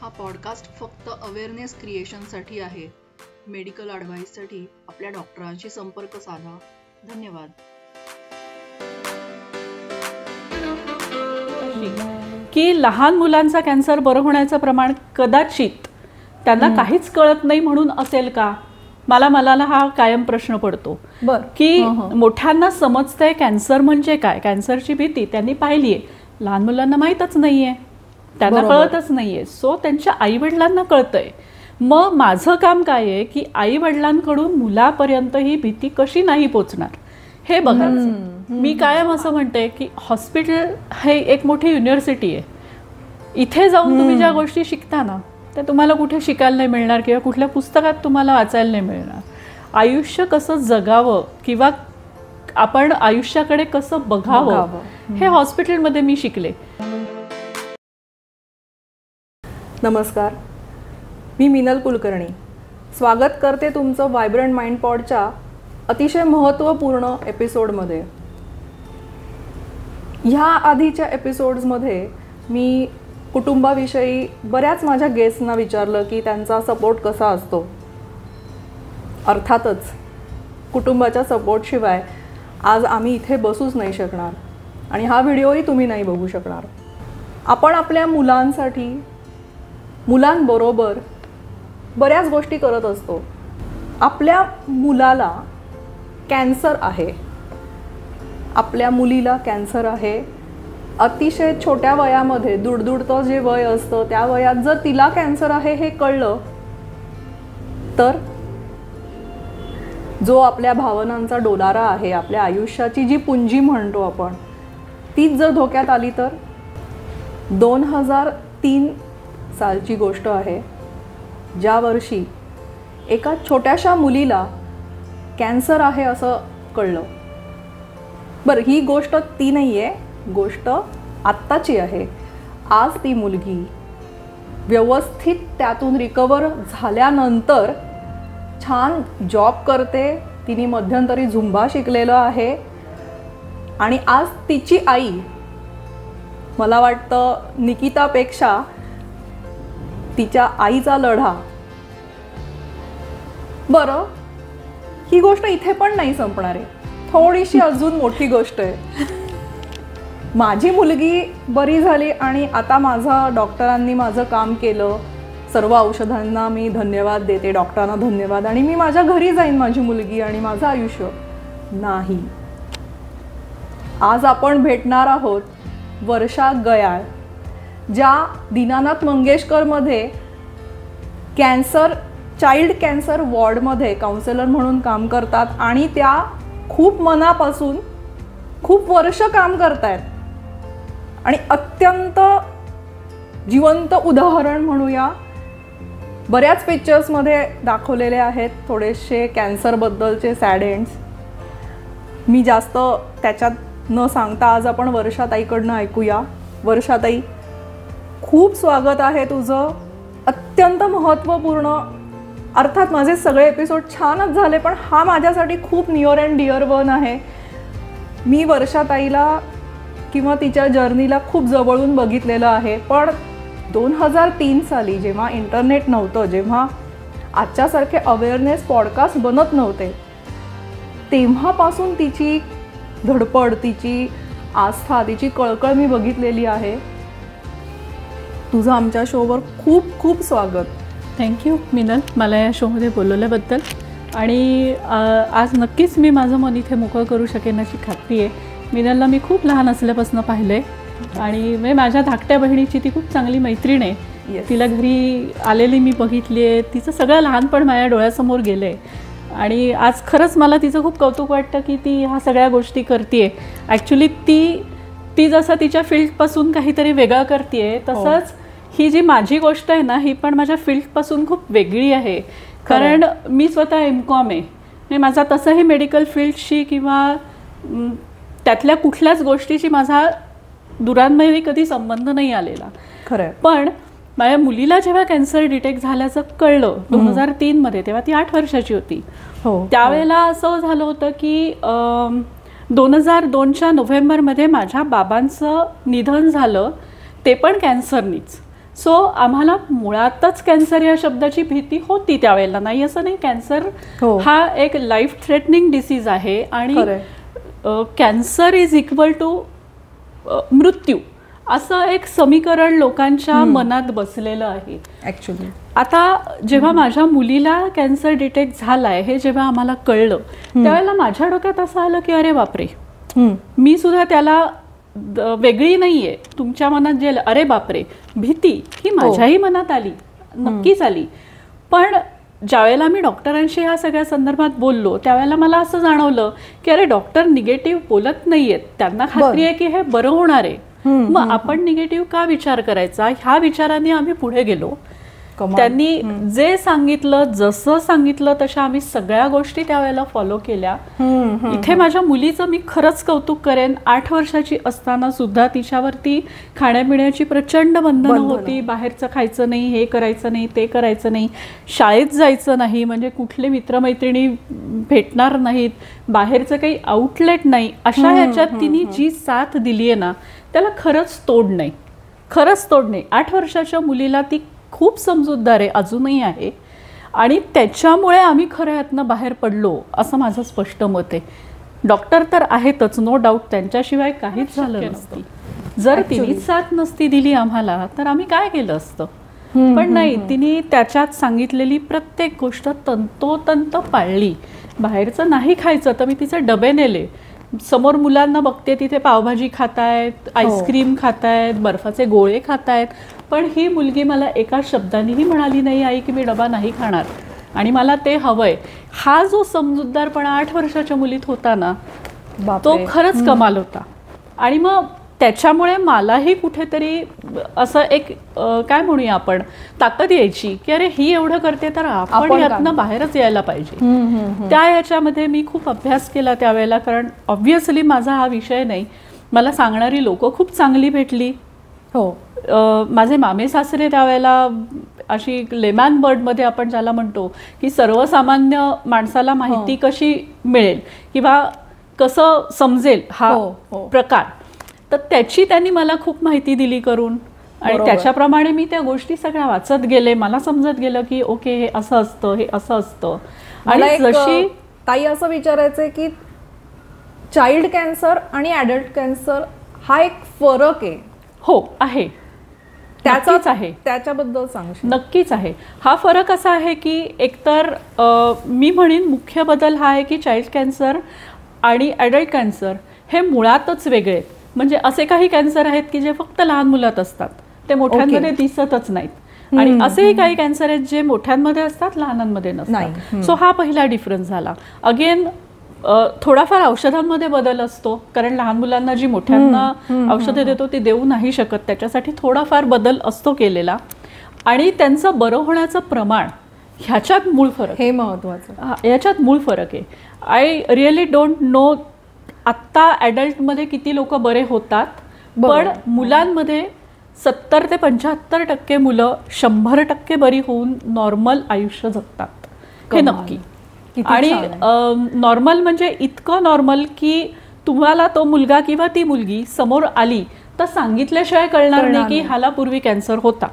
हा पॉडकास्ट फक्त अवेअरनेस क्रिएशनसाठी आहे. मेडिकल ॲडव्हाइससाठी आपल्या डॉक्टरांशी संपर्क साधा. धन्यवाद. की लहान मुलांचा कॅन्सर बरं होण्याचं प्रमाण कदाचित त्यांना काहीच कळत नाही म्हणून असेल का? मला हा कायम प्रश्न पडतो की मोठ्यांना समजतंय कॅन्सर म्हणजे काय, कॅन्सरची भीती त्यांनी पाहिली आहे, लहान मुलांना माहीतच नाहीये, त्यांना कळतच नाहीये. सो त्यांच्या आई वडिलांना कळतंय. मग माझं काम काय आहे की आई वडिलांकडून मुलापर्यंत ही भीती कशी नाही पोचणार हे बघायचं. मी कायम असं म्हणते की हॉस्पिटल हे एक मोठी युनिव्हर्सिटी आहे. इथे जाऊन तुम्ही ज्या गोष्टी शिकता ना त्या तुम्हाला कुठे शिकायला नाही मिळणार किंवा कुठल्या पुस्तकात तुम्हाला वाचायला नाही मिळणार. आयुष्य कसं जगावं किंवा आपण आयुष्याकडे कसं बघावं हे हॉस्पिटलमध्ये मी शिकले. नमस्कार, मी मिनल कुलकर्णी स्वागत करते तुमचं व्हायब्रंट माइंड पॉडच्या अतिशय महत्त्वपूर्ण एपिसोडमध्ये. ह्या आधीच्या एपिसोड्समध्ये मी कुटुंबाविषयी बऱ्याच माझ्या गेस्टना विचारलं की त्यांचा सपोर्ट कसा असतो. अर्थातच कुटुंबाच्या सपोर्टशिवाय आज आम्ही इथे बसूच नाही शकणार आणि हा व्हिडिओही तुम्ही नाही बघू शकणार. आपण आपल्या मुलांसाठी, मुलांबरोबर बऱ्याच गोष्टी करत असतो. आपल्या मुलाला कॅन्सर आहे, आपल्या मुलीला कॅन्सर आहे. अतिशय छोट्या वयामध्ये दुडदुडतं जे वय असतं त्या वयात जर तिला कॅन्सर आहे हे कळलं तर जो आपल्या भावनांचा डोलारा आहे, आपल्या आयुष्याची जी पुंजी म्हणतो आपण, तीच जर धोक्यात आली तर. 2003 सालची गोष्ट आहे ज्या वर्षी एका छोट्याशा मुलीला कॅन्सर आहे असं कळलं. बरं, ही गोष्ट ती नाही आहे, गोष्ट आत्ताची आहे. आज ती मुलगी व्यवस्थित त्यातून रिकवर झाल्यानंतर छान जॉब करते. तिने मध्यंतरी झुंबा शिकलेलं आहे आणि आज तिची आई, मला वाटतं निकितापेक्षा तिच्या आईचा लढा. बरं, ही गोष्ट इथे पण नाही संपणार आहे, थोडीशी अजून मोठी गोष्ट आहे. माझी मुलगी बरी झाली आणि आता डॉक्टरांनी माझं काम केलं. सर्व औषधांना मी धन्यवाद देते, डॉक्टरांना धन्यवाद, आणि मी माझ्या घरी जाईन माझी मुलगी आणि माझं आयुष्य. नाही, आज आपण भेटणार आहोत वर्षा गयाळ, ज्या दीनानाथ मंगेशकरमध्ये चाइल्ड कॅन्सर वॉर्डमध्ये काउन्सिलर म्हणून काम करतात आणि त्या खूप मनापासून खूप वर्ष काम करतायत. आणि अत्यंत जिवंत उदाहरण म्हणूया, बऱ्याच पिक्चर्समध्ये दाखवलेले आहेत थोडेसे कॅन्सरबद्दलचे सॅड एंड्स. मी जास्त त्याच्यात न सांगता आज आपण वर्षाताईकडनं ऐकूया. वर्षाताई, खूप स्वागत आहे तुझं. अत्यंत महत्त्वपूर्ण, अर्थात माझे सगळे एपिसोड छानच झाले पण हा माझ्यासाठी खूप नियर अँड डिअर वन आहे. मी वर्षाताईला किंवा तिच्या जर्नीला खूप जवळून बघितलेलं आहे. पण 2003 साली जेव्हा इंटरनेट नव्हतं, जेव्हा आजच्यासारखे अवेअरनेस पॉडकास्ट बनत नव्हते, तेव्हापासून तिची धडपड, तिची आस्था, तिची कळकळ मी बघितलेली आहे. तुझं आमच्या शोवर खूप खूप स्वागत. थँक्यू मिनल, मला या शोमध्ये बोलवल्याबद्दल. आणि आज नक्कीच मी माझं मन इथे मोकळं करू शकेन अशी खात्री आहे. मिनलला मी खूप लहान असल्यापासून पाहिलं आहे आणि माझ्या धाकट्या बहिणीची ती खूप चांगली मैत्रीण आहे. तिला घरी आलेली मी बघितली आहे. तिचं सगळं लहानपण माझ्या डोळ्यासमोर गेलं आहे आणि आज खरंच मला तिचं खूप कौतुक वाटतं की ती ह्या सगळ्या गोष्टी करते आहे. ॲक्च्युली ती जसं तिच्या फील्डपासून काहीतरी वेगळं करते आहे, तसंच ही जी माझी गोष्ट आहे ना, ही पण माझ्या फील्डपासून खूप वेगळी आहे. कारण मी स्वतः MCOM आहे. माझा तसंही मेडिकल फील्डशी किंवा त्यातल्या कुठल्याच गोष्टीशी माझा दुरान्वयी कधी संबंध नाही आलेला. खरं. पण माझ्या मुलीला जेव्हा कॅन्सर डिटेक्ट झाल्याचं कळलं 2003 मध्ये, तेव्हा ती 8 वर्षाची होती. त्यावेळेला असं झालं होतं की 2002च्या नोव्हेंबरमध्ये माझ्या बाबांचं निधन झालं, ते पण कॅन्सरनीच. सो आम्हाला मुळातच कॅन्सर या शब्दाची भीती होती त्यावेळेला. नाही असं नाही, कॅन्सर हा एक लाईफ थ्रेटनिंग डिसीज आहे आणि कॅन्सर इज इक्वल टू मृत्यू असं एक समीकरण लोकांच्या मनात बसलेलं आहे ऍक्च्युली. आता जेव्हा माझ्या मुलीला कॅन्सर डिटेक्ट झालाय हे जेव्हा आम्हाला कळलं त्यावेळेला माझ्या डोक्यात असं आलं की अरे बापरे, मी सुद्धा त्याला वेगळी नाहीये. तुमच्या मनात जे अरे बापरे भीती ही माझ्याही मनात आली, नक्कीच आली. पण ज्यावेळेला मी डॉक्टरांशी ह्या सगळ्या संदर्भात बोललो त्यावेळेला मला असं जाणवलं की अरे डॉक्टर निगेटिव्ह बोलत नाहीयेत, त्यांना खात्री आहे की हे बरं होणार आहे. मग आपण निगेटिव्ह का विचार करायचा, ह्या विचाराने आम्ही पुढे गेलो. त्यांनी जे सांगितलं, जसं सांगितलं तशा आम्ही सगळ्या गोष्टी त्यावेळेला फॉलो केल्या. इथे माझ्या मुलीचं मी खरंच कौतुक करेन. 8 वर्षाची असताना सुद्धा तिच्यावरती खाण्यापिण्याची प्रचंड बंधनं होती. बाहेरचं खायचं नाही, हे करायचं नाही, ते करायचं नाही, शाळेत जायचं नाही, म्हणजे कुठले मित्रमैत्रिणी भेटणार नाहीत, बाहेरचं काही आउटलेट नाही. अशा ह्याच्यात तिने जी साथ दिली आहे ना त्याला खरंच तोड नाही, खरंच तोड नाही. 8 वर्षाच्या मुलीला ती खूप समजूतदार आहे, अजूनही आहे, आणि त्याच्यामुळे आम्ही खरं यातनं बाहेर पडलो असं माझं स्पष्ट मत आहे. डॉक्टर तर आहेतच, नो डाऊट, त्यांच्याशिवाय काहीच झालं नसतं. जर तिनेच साथ नसती दिली आम्हाला तर आम्ही काय केलं असतं. पण नाही, तिने त्याच्यात सांगितलेली प्रत्येक गोष्ट तंतोतंत पाळली. बाहेरचं नाही खायचं तर मी तिचे डबे नेले. समोर मुलांना बघते तिथे पावभाजी खातायत, आईस्क्रीम खातायत, बर्फाचे गोळे खातायत, पण ही मुलगी मला एका शब्दानेही म्हणाली नाही आई की मी डबा नाही खाणार आणि मला ते हवंय. हा जो समजूतदारपणा 8 वर्षाच्या मुलीत होता ना तो खरंच कमाल होता. आणि मग त्याच्यामुळे मलाही कुठेतरी असं एक काय म्हणूया आपण ताकद यायची की अरे ही एवढं करते तर आपण यातनं बाहेरच यायला पाहिजे. त्या याच्यामध्ये मी खूप अभ्यास केला त्यावेळेला, कारण ऑब्व्हियसली माझा हा विषय नाही. मला सांगणारी लोक खूप चांगली भेटली. माझे मामे सासरे त्यावेळेला अशी लेमॅन बर्डमध्ये आपण ज्याला म्हणतो की सर्वसामान्य माणसाला माहिती कशी मिळेल किंवा कसं समजेल हा प्रकार, तर त्याची त्यांनी मला खूप माहिती दिली करून, आणि त्याच्याप्रमाणे मी त्या गोष्टी सगळ्या वाचत गेले. मला समजत गेलं की ओके हे असं असतं, हे असं असतं. आणि जशी ताई असं विचारायचंय की चाइल्ड कॅन्सर आणि ॲडल्ट कॅन्सर हा एक फरक आहे. हो आहे, त्याचाच आहे, त्याच्याबद्दल सांगशील? नक्कीच आहे. हा फरक असा आहे की एकतर मी म्हणेन मुख्य बदल हा आहे की चाइल्ड कॅन्सर आणि ॲडल्ट कॅन्सर हे मुळातच वेगळे आहेत. म्हणजे असे काही कॅन्सर आहेत की जे फक्त लहान मुलात असतात, ते मोठ्यांमध्ये दिसतच नाहीत, आणि असेही काही कॅन्सर आहेत जे मोठ्यांमध्ये असतात लहानांमध्ये नसतात. सो हा पहिला डिफरन्स झाला. अगेन थोडाफार औषधांमध्ये बदल असतो, कारण लहान मुलांना जी मोठ्यांना औषधे देतो ती देऊ नाही शकत, त्याच्यासाठी थोडाफार बदल असतो केलेला. आणि त्यांचं बरं होण्याचं प्रमाण ह्याच्यात मूळ फरक, हे महत्वाचं, याच्यात मूळ फरक आहे. आय रिअली डोंट नो आत्ता ॲडल्टमध्ये किती लोक बरे होतात, पण मुलांमध्ये 70 ते 75% मुलं 100% बरी होऊन नॉर्मल आयुष्य जगतात, हे नक्की. आणि नॉर्मल म्हणजे इतकं नॉर्मल की तुम्हाला तो मुलगा किंवा ती मुलगी समोर आली तर सांगितल्याशिवाय कळणार नाही की ह्याला पूर्वी कॅन्सर होता,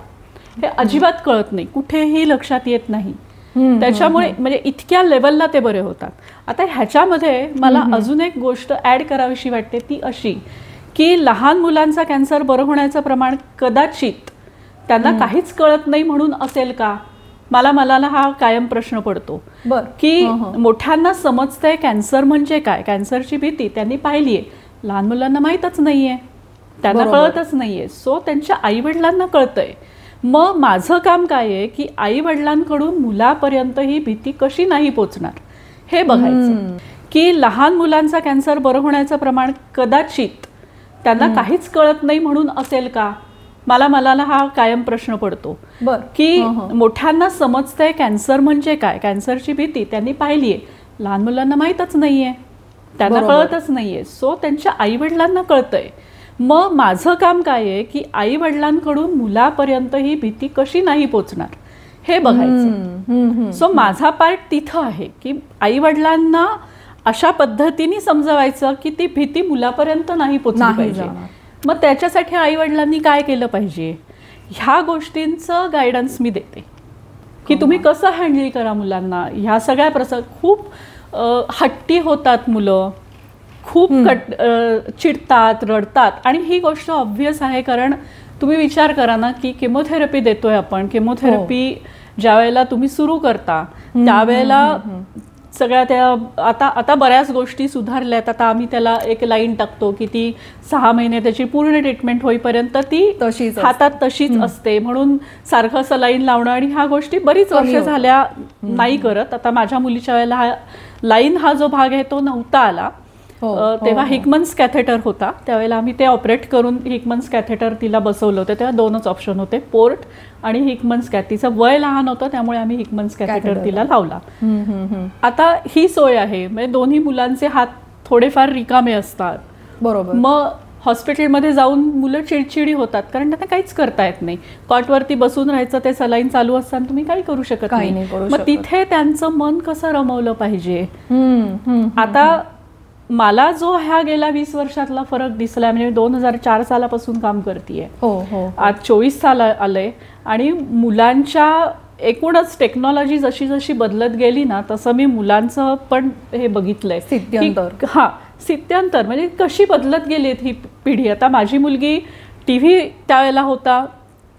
हे अजिबात कळत नाही, कुठेही लक्षात येत नाही. त्याच्यामुळे म्हणजे इतक्या लेवलला ते बरे होतात. आता ह्याच्यामध्ये मला अजून एक गोष्ट ऍड करावीशी वाटते, ती अशी की लहान मुलांचा कॅन्सर बरं होण्याचं प्रमाण कदाचित त्यांना काहीच कळत नाही म्हणून असेल का, मला हा कायम प्रश्न पडतो. की मोठ्यांना समजतंय कॅन्सर म्हणजे काय, कॅन्सरची भीती त्यांनी पाहिली आहे, लहान मुलांना माहीतच नाहीये, त्यांना कळतच नाहीये. सो त्यांच्या आई वडिलांना कळतंय. मग माझं काम काय आहे की आई वडिलांकडून मुलापर्यंत ही भीती कशी नाही पोचणार हे बघायचं. की लहान मुलांचा कॅन्सर बरं होण्याचं प्रमाण कदाचित त्यांना काहीच कळत नाही म्हणून असेल का, मला हा कायम प्रश्न पडतो. की मोठ्यांना समजतंय कॅन्सर म्हणजे काय, कॅन्सरची भीती त्यांनी पाहिली आहे, लहान मुलांना माहीतच नाहीये, त्यांना कळतच नाहीये. सो त्यांच्या आई वडिलांना कळतंय. मग माझं काम काय आहे की आई वडिलांकडून मुलापर्यंत ही भीती कशी नाही पोचणार हे बघायचं. सो माझा पार्ट तिथं आहे की आई वडिलांना अशा पद्धतीने समजवायचं की ती भीती मुलापर्यंत नाही पोचली पाहिजे. मग त्याच्यासाठी आई वडिलांनी काय केलं पाहिजे, ह्या गोष्टींचं गायडन्स मी देते की तुम्ही कसं हँडल करा मुलांना. ह्या सगळ्या प्रसंग खूप हट्टी होतात मुलं, खूप चिडतात, रडतात. आणि ही गोष्ट ऑब्व्हियस आहे, कारण तुम्ही विचार करा ना की केमोथेरपी देतोय आपण. केमोथेरपी ज्या वेळेला तुम्ही सुरू करता त्यावेळेला सगळ्या त्या आता बऱ्याच गोष्टी सुधारल्यात. आता आम्ही त्याला एक लाईन टाकतो की ती 6 महिने त्याची पूर्ण ट्रीटमेंट होईपर्यंत ती हातात तशीच असते, म्हणून सारखं असं लाईन लावणं आणि ह्या गोष्टी बरीच वर्ष झाल्या नाही करत. आता माझ्या मुलीच्या वेळेला हा जो भाग आहे तो नव्हता आला, तेव्हा हिकमन्स कॅथेटर होता. त्यावेळेला आम्ही ते ऑपरेट करून हिकमन्स कॅथेटर तिला बसवलं होतं. तेव्हा 2च ऑप्शन होते, पोर्ट आणि हिकमन्स कॅथ. तिचं वय लहान होतं त्यामुळे आम्ही हिकमन्स कॅथेटर तिला लावला. आता ही सोय आहे, म्हणजे दोन्ही मुलांचे हात थोडेफार रिकामे असतात. बरोबर. मग हॉस्पिटलमध्ये जाऊन मुलं चिडचिडी होतात कारण त्यांना काहीच करता येत नाही. कॉटवरती बसून राहायचं, ते सलाईन चालू असताना तुम्ही काही करू शकत नाही. मग तिथे त्यांचं मन कसं रमवलं पाहिजे. आता मला जो ह्या गेल्या 20 वर्षातला फरक दिसलाय, म्हणजे 2004 सालापासून काम करतेय, आज 24 साल आलंय. आणि मुलांच्या एकूणच टेक्नॉलॉजी जशी जशी बदलत गेली ना तसं मी मुलांचं पण हे बघितलंय. स्थित्यंतर म्हणजे कशी बदलत गेली ही पिढी. आता माझी मुलगी टीव्ही त्यावेळेला होता,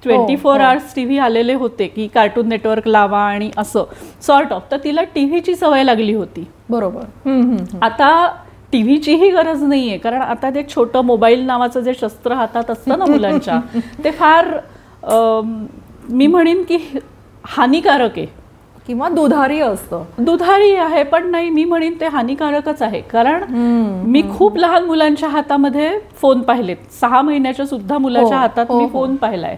24 आवर्स टीव्ही आलेले होते की कार्टून नेटवर्क लावा आणि असं सॉर्ट ऑफ, तर तिला टीव्हीची सवय लागली होती. बरोबर. आता टीव्हीचीही गरज नाहीये, कारण आता ते छोटं मोबाईल नावाचं जे शस्त्र हातात असतं ना मुलांच्या, ते फार मी म्हणेन की हानिकारक आहे. किंवा दुधारी असतं. दुधारी आहे, पण नाही, मी म्हणेन ते हानिकारकच आहे. कारण मी खूप लहान मुलांच्या हातामध्ये फोन पाहिलेत. 6 महिन्याच्या सुद्धा मुलाच्या हातात मी फोन पाहिलाय.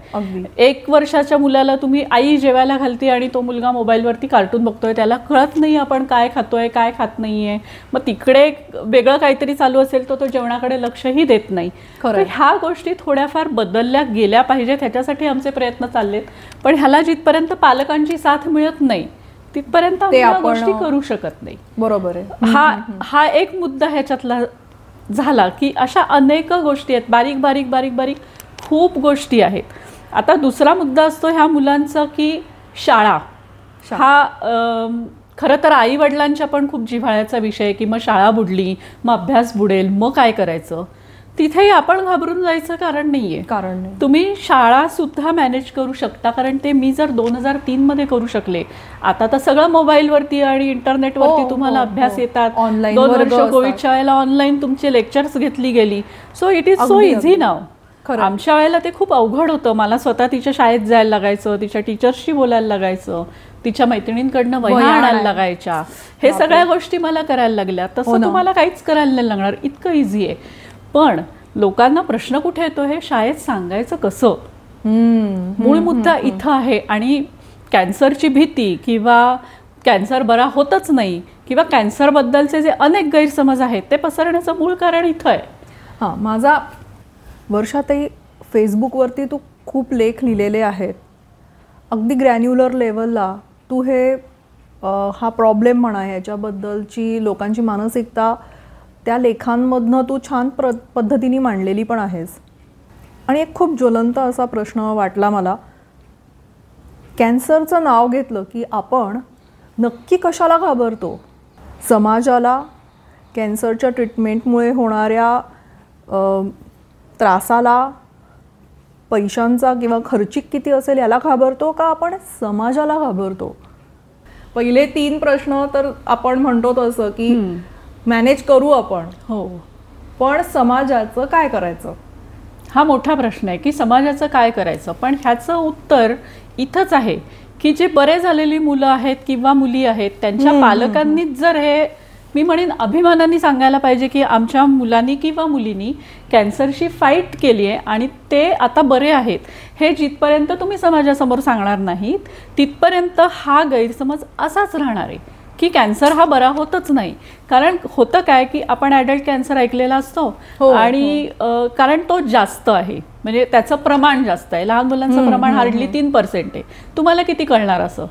1 वर्षाच्या मुलाला तुम्ही आई जेवायला घालते आणि तो मुलगा मोबाईलवरती कार्टून बघतोय, त्याला कळत नाही आपण काय खातोय काय खात नाहीये. मग तिकडे वेगळं काहीतरी चालू असेल तर तो जेवणाकडे लक्षही देत नाही. ह्या गोष्टी थोड्याफार बदलल्या गेल्या पाहिजेत, ह्याच्यासाठी आमचे प्रयत्न चाललेत. पण ह्याला जिथपर्यंत पालकांची साथ मिळत नाही तिथपर्यंत आपण गोष्टी करू शकत नाही. बरोबर आहे. हा एक मुद्दा ह्याच्यातला झाला की अशा अनेक गोष्टी आहेत, बारीक बारीक बारीक बारीक खूप गोष्टी आहेत. आता दुसरा मुद्दा असतो ह्या मुलांचा की शाळा. हा खरं तर आई वडिलांच्या पण खूप जिव्हाळ्याचा विषय आहे की मग शाळा बुडली, मग अभ्यास बुडेल, मग काय करायचं. तिथेही आपण घाबरून जायचं कारण नाहीये. तुम्ही शाळा सुद्धा मॅनेज करू शकता, कारण ते मी जर 2003 मध्ये करू शकले. आता तर सगळं मोबाईलवरती आणि इंटरनेटवरती तुम्हाला अभ्यास येतात. 2 वर्ष कोविडच्या वेळेला ऑनलाईन तुमचे लेक्चर्स घेतली गेली. So it is so easy now. आमच्या वेळेला ते खूप अवघड होतं. मला स्वतः तिच्या शाळेत जायला लागायचं, तिच्या टीचर्सशी बोलायला लागायचं, तिच्या मैत्रिणींकडनं वह्या आणायला लागायच्या. हे सगळ्या गोष्टी मला करायला लागल्या. तसं तुम्हाला काहीच करायला नाही लागणार, इतकं इझी आहे. पण लोकांना प्रश्न कुठे येतो, हे शाळेत सांगायचं कसं. मूळ मुद्दा इथं आहे. आणि कॅन्सरची भीती किंवा कॅन्सर बरा होतच नाही किंवा कॅन्सरबद्दलचे जे अनेक गैरसमज आहेत ते पसरण्याचं मूळ कारण इथं आहे. माझा वर्षातही फेसबुकवरती तू खूप लेख लिहिलेले आहेत, अगदी ग्रॅन्युलर लेवलला. तू हे हा प्रॉब्लेम म्हणा, ह्याच्याबद्दलची लोकांची मानसिकता त्या लेखांमधनं तू छान पद्धतीने मांडलेली पण आहेस. आणि एक खूप ज्वलंत असा प्रश्न वाटला मला, कॅन्सरचं नाव घेतलं की आपण नक्की कशाला घाबरतो. समाजाला कॅन्सरच्या ट्रीटमेंटमुळे होणाऱ्या त्रासाला, पैशांचा किंवा खर्चिक किती असेल याला घाबरतो का आपण समाजाला घाबरतो. पहिले 3 प्रश्न तर आपण म्हणतो तसं की मॅनेज करू आपण, पण समाजाचं काय करायचं हा मोठा प्रश्न आहे की समाजाचं काय करायचं. पण ह्याचं उत्तर इथंच आहे की जे बरे झालेली मुलं आहेत किंवा मुली आहेत त्यांच्या पालकांनीच जर हे मी म्हणेन अभिमानाने सांगायला पाहिजे की आमच्या मुलांनी किंवा मुलींनी कॅन्सरशी फाईट केली आहे आणि ते आता बरे आहेत, हे जिथपर्यंत तुम्ही समाजासमोर सांगणार नाहीत तिथपर्यंत हा गैरसमज असाच राहणार आहे की कॅन्सर हा बरा होतच नाही. कारण होतं काय की आपण ॲडल्ट कॅन्सर ऐकलेला असतो आणि कारण तो जास्त आहे, म्हणजे त्याचं प्रमाण जास्त आहे. लहान मुलांचं प्रमाण हार्डली 3% आहे. तुम्हाला किती कळणार असं.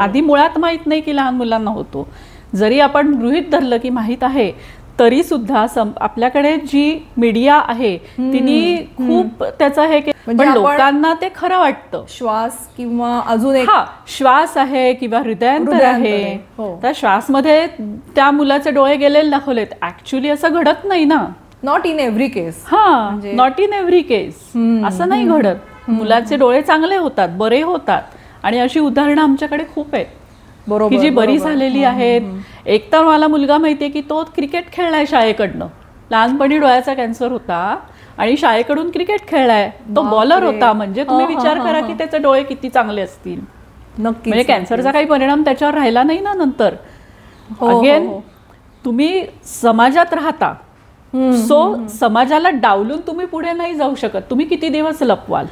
आधी मुळात माहीत नाही की लहान मुलांना होतो. जरी आपण गृहीत धरलं की माहीत आहे तरी सुद्धा आपल्याकडे जी मीडिया आहे तिने खूप त्याचं हे पण लोकांना ते खरं वाटतं. श्वास किंवा अजून एक श्वास आहे किंवा हृदयांतर आहे, त्या श्वासमध्ये त्या मुलाचे डोळे गेलेले दाखवलेत. ऍक्च्युली असं घडत नाही ना. Not in every case. Not in every case असं नाही घडत. मुलाचे डोळे चांगले होतात, बरे होतात, आणि अशी उदाहरणं आमच्याकडे खूप आहेत की जी बरी झालेली आहेत. एक तर मला मुलगा माहितीये की तो क्रिकेट खेळलाय शाळेकडनं. लहानपणी डोळ्याचा कॅन्सर होता आणि शाळेकडून क्रिकेट खेळलाय. तो बॉलर होता. म्हणजे तुम्ही विचार करा की त्याचे डोळे किती चांगले असतील. नक्की. म्हणजे कॅन्सरचा काही परिणाम त्याच्यावर राहिला नाही ना नंतर. अगेन तुम्ही समाजात राहता, सो समाजाला डावलून तुम्ही पुढे नाही जाऊ शकत. तुम्ही किती दिवस लपवाल?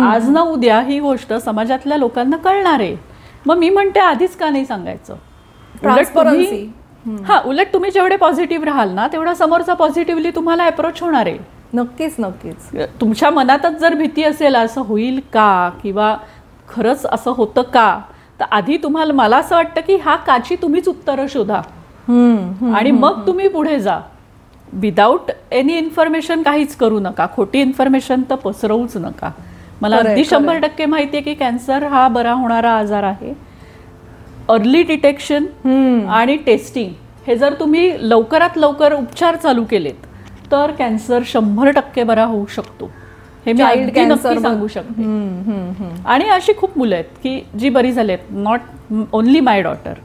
आज ना उद्या ही गोष्ट समाजातल्या लोकांना कळणार आहे. मग मी म्हणते आधीच का नाही सांगायचं? उलट तुम्ही जेवढे पॉझिटिव्ह राहाल ना तेवढा समोरचा पॉझिटिव्हली तुम्हाला अप्रोच होणार आहे. नक्कीच नक्कीच. तुमच्या मनातच जर भीती असेल असं होईल का किंवा खरंच असं होतं का, तर आधी तुम्हाला, मला असं वाटतं की हा काची तुम्हीच उत्तरं शोधा आणि मग तुम्ही पुढे जा. विदाऊट एनी इन्फॉर्मेशन काहीच करू नका. खोटी इन्फॉर्मेशन तर पसरवूच नका. मला अगदी 100% माहितीये की कॅन्सर हा बरा होणारा आजार आहे. अर्ली डिटेक्शन आणि टेस्टिंग हे जर तुम्ही लवकरात लवकर उपचार चालू केलेत तर कॅन्सर 100% बरा होऊ शकतो. हे मी अगदी नक्की सांगू शकते. आणि अशी खूप मुलं आहेत की जी बरी झालेत. Not only my daughter.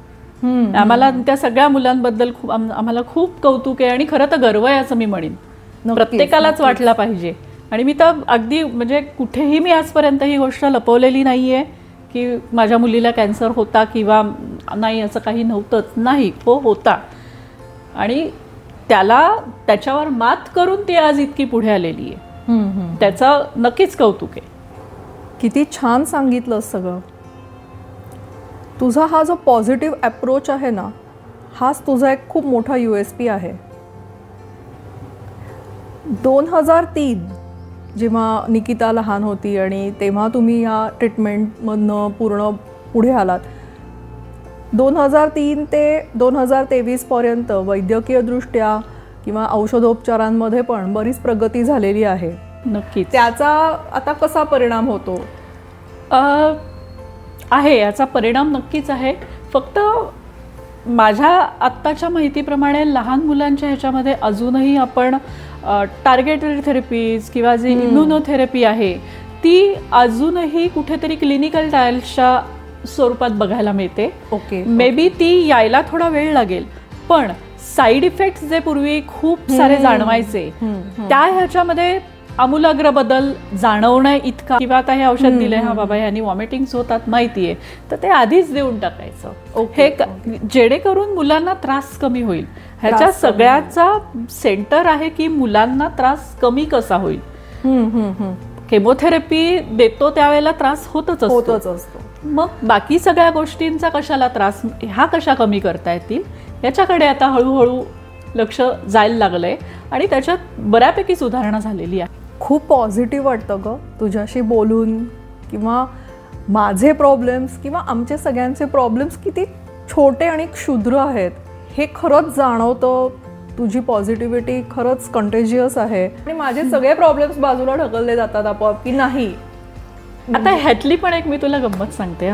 आम्हाला त्या सगळ्या मुलांबद्दल आम्हाला खूप कौतुक आहे आणि खरं तर गर्व आहे असं मी म्हणेन. प्रत्येकालाच वाटला पाहिजे. आणि मी तर अगदी म्हणजे कुठेही मी आजपर्यंत ही गोष्ट लपवलेली नाहीये की माझ्या मुलीला कॅन्सर होता किंवा नाही, असं काही नव्हतंच. नाही, होता. आणि त्याच्यावर मात करून ती आज इतकी पुढे आलेली आहे. त्याचं नक्कीच कौतुक आहे. किती छान सांगितलं सगळं. तुझा हा जो पॉझिटिव्ह अप्रोच आहे ना, हाच तुझा एक खूप मोठा USP आहे. 2003 जेव्हा निकिता लहान होती आणि तेव्हा तुम्ही या ट्रीटमेंटमधनं पूर्ण पुढे आलात. 2003 ते 2023 पर्यंत वैद्यकीयदृष्ट्या किंवा औषधोपचारांमध्ये पण बरीच प्रगती झालेली आहे. नक्की. त्याचा आता कसा परिणाम होतो? आहे, याचा परिणाम नक्कीच आहे. फक्त माझ्या आत्ताच्या माहितीप्रमाणे लहान मुलांच्या ह्याच्यामध्ये अजूनही आपण टार्गेटेड थेरपीज किंवा जी इम्युनोथेरपी आहे ती अजूनही कुठेतरी क्लिनिकल ट्रायल्सच्या स्वरूपात बघायला मिळते. ओके. मे बी ती यायला थोडा वेळ लागेल, पण साईड इफेक्ट्स जे पूर्वी खूप सारे जाणवायचे त्या ह्याच्यामध्ये आमूलाग्र बदल जाणवणं इतका, किंवा आता हे औषध दिलंय, हा बाबा ह्यानी वॉमिटिंग्स होतात माहितीये, तर ते आधीच देऊन टाकायचं. हे जेणेकरून मुलांना त्रास कमी होईल. ह्याच्या सगळ्याचा सेंटर आहे की मुलांना त्रास कमी कसा होईल. केमोथेरपी देतो त्यावेळेला त्रास होतच असतो. मग बाकी सगळ्या गोष्टींचा कशाला त्रास, ह्या कशा कमी करता येतील याच्याकडे आता हळूहळू लक्ष जायला लागलंय आणि त्याच्यात बऱ्यापैकी सुधारणा झालेली आहे. खूप पॉझिटिव्ह वाटतं ग तुझ्याशी बोलून, किंवा माझे प्रॉब्लेम्स किंवा आमचे सगळ्यांचे प्रॉब्लेम्स किती छोटे आणि क्षुद्र आहेत हे खरंच जाणवतं. तुझी पॉझिटिव्हिटी खरंच कंटेजियस आहे आणि माझे सगळे प्रॉब्लेम्स बाजूला ढकलले जातात आपोआप की नाही. आता ह्यातली पण एक मी तुला गंमत सांगते.